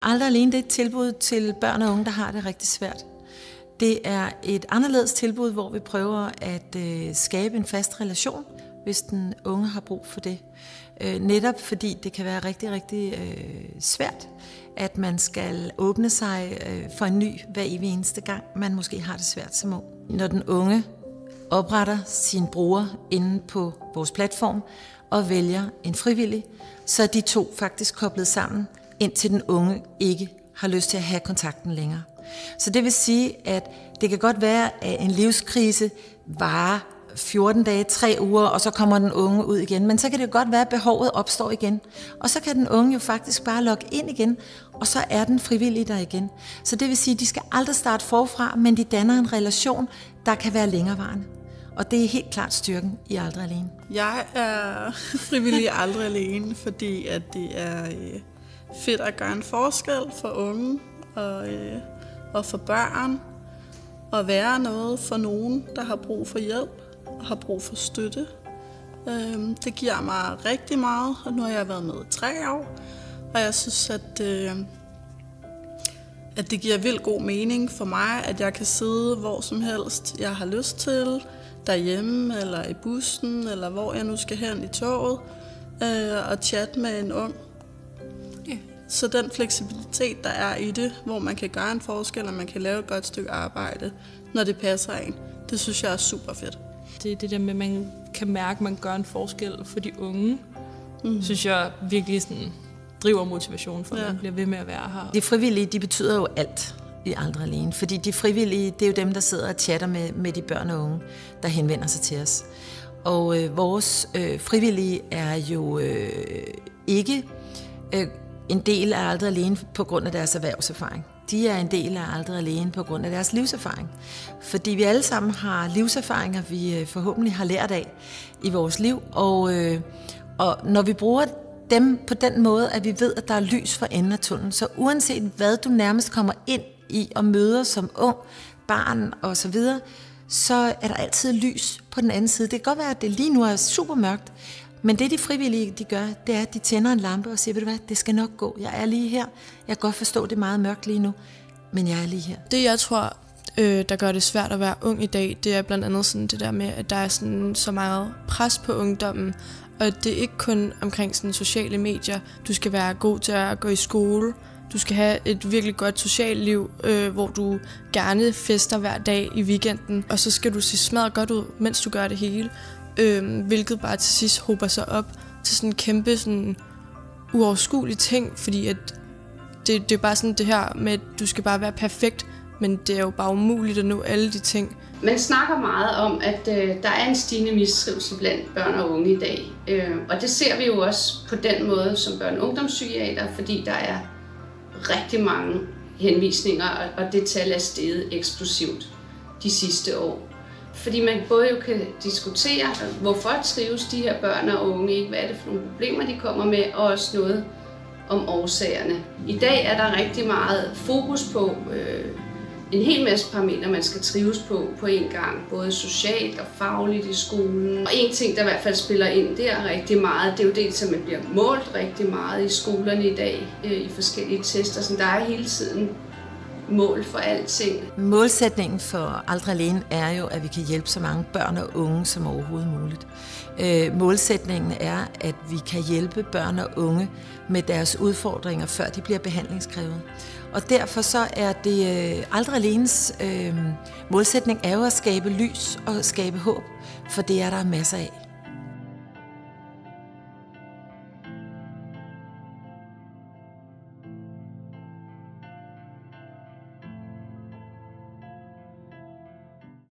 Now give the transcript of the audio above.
Aldrig alene, det er et tilbud til børn og unge, der har det rigtig svært. Det er et anderledes tilbud, hvor vi prøver at skabe en fast relation, hvis den unge har brug for det. Netop fordi det kan være rigtig, rigtig svært, at man skal åbne sig for en ny hver evig eneste gang, man måske har det svært som ung. Når den unge opretter sin bruger inde på vores platform og vælger en frivillig, så er de to faktisk koblet sammen, indtil den unge ikke har lyst til at have kontakten længere. Så det vil sige, at det kan godt være, at en livskrise varer 14 dage, 3 uger, og så kommer den unge ud igen. Men så kan det godt være, at behovet opstår igen. Og så kan den unge jo faktisk bare logge ind igen, og så er den frivillige der igen. Så det vil sige, at de skal aldrig starte forfra, men de danner en relation, der kan være længerevarende. Og det er helt klart styrken i Aldrig Alene. Jeg er frivillig Aldrig Alene, fordi at det er fedt at gøre en forskel for unge og for børn. Og være noget for nogen, der har brug for hjælp og har brug for støtte. Det giver mig rigtig meget, og nu har jeg været med i 3 år. Og jeg synes, at det giver vildt god mening for mig, at jeg kan sidde hvor som helst, jeg har lyst til, derhjemme eller i bussen, eller hvor jeg nu skal hen i toget, og chatte med en ung. Yeah. Så den fleksibilitet, der er i det, hvor man kan gøre en forskel, og man kan lave et godt stykke arbejde, når det passer en, det synes jeg er super fedt. Det er det der med, at man kan mærke, at man gør en forskel for de unge, synes jeg virkelig sådan driver motivationen for, at man bliver ved med at være her. De frivillige, de betyder jo alt i Aldrig Alene, fordi de frivillige, det er jo dem, der sidder og chatter med de børn og unge, der henvender sig til os. Og vores frivillige er jo ikke en del af Aldrig Alene på grund af deres erhvervserfaring. De er en del af Aldrig Alene på grund af deres livserfaring. Fordi vi alle sammen har livserfaringer, vi forhåbentlig har lært af i vores liv. Og når vi bruger dem på den måde, at vi ved, at der er lys for enden af tunnelen, så uanset hvad du nærmest kommer ind i og møder som ung, barn og så videre, så er der altid lys på den anden side. Det kan godt være, at det lige nu er super mørkt, men det de frivillige de gør, det er, at de tænder en lampe og siger, ved du hvad, det skal nok gå. Jeg er lige her. Jeg kan godt forstå, det er meget mørkt lige nu, men jeg er lige her. Det jeg tror, der gør det svært at være ung i dag, det er blandt andet sådan det der med, at der er sådan så meget pres på ungdommen, og det er ikke kun omkring sådan sociale medier. Du skal være god til at gå i skole. Du skal have et virkelig godt socialt liv, hvor du gerne fester hver dag i weekenden. Og så skal du se smadret godt ud, mens du gør det hele. Hvilket bare til sidst hober sig op til sådan en kæmpe sådan uoverskuelig ting. Fordi at det er bare sådan det her med, at du skal bare være perfekt. Men det er jo bare umuligt at nå alle de ting. Man snakker meget om, at der er en stigende mistrivsel blandt børn og unge i dag. Og det ser vi jo også på den måde som børne- og ungdomspsykiater, fordi der er rigtig mange henvisninger, og det tal er steget eksplosivt de sidste år. Fordi man både jo kan diskutere, hvorfor trives de her børn og unge ikke, hvad er det for nogle problemer, de kommer med, og også noget om årsagerne. I dag er der rigtig meget fokus på en hel masse parametre, man skal trives på en gang, både socialt og fagligt i skolen. Og en ting, der i hvert fald spiller ind der rigtig meget, det er jo dels, at man bliver målt rigtig meget i skolerne i dag, i forskellige tester. Så der er hele tiden mål for alting. Målsætningen for Aldrig Alene er jo, at vi kan hjælpe så mange børn og unge som overhovedet muligt. Målsætningen er, at vi kan hjælpe børn og unge med deres udfordringer, før de bliver behandlingskrævede. Og derfor så er det Aldrig Alenes målsætning er jo at skabe lys og skabe håb, for det er der masser af.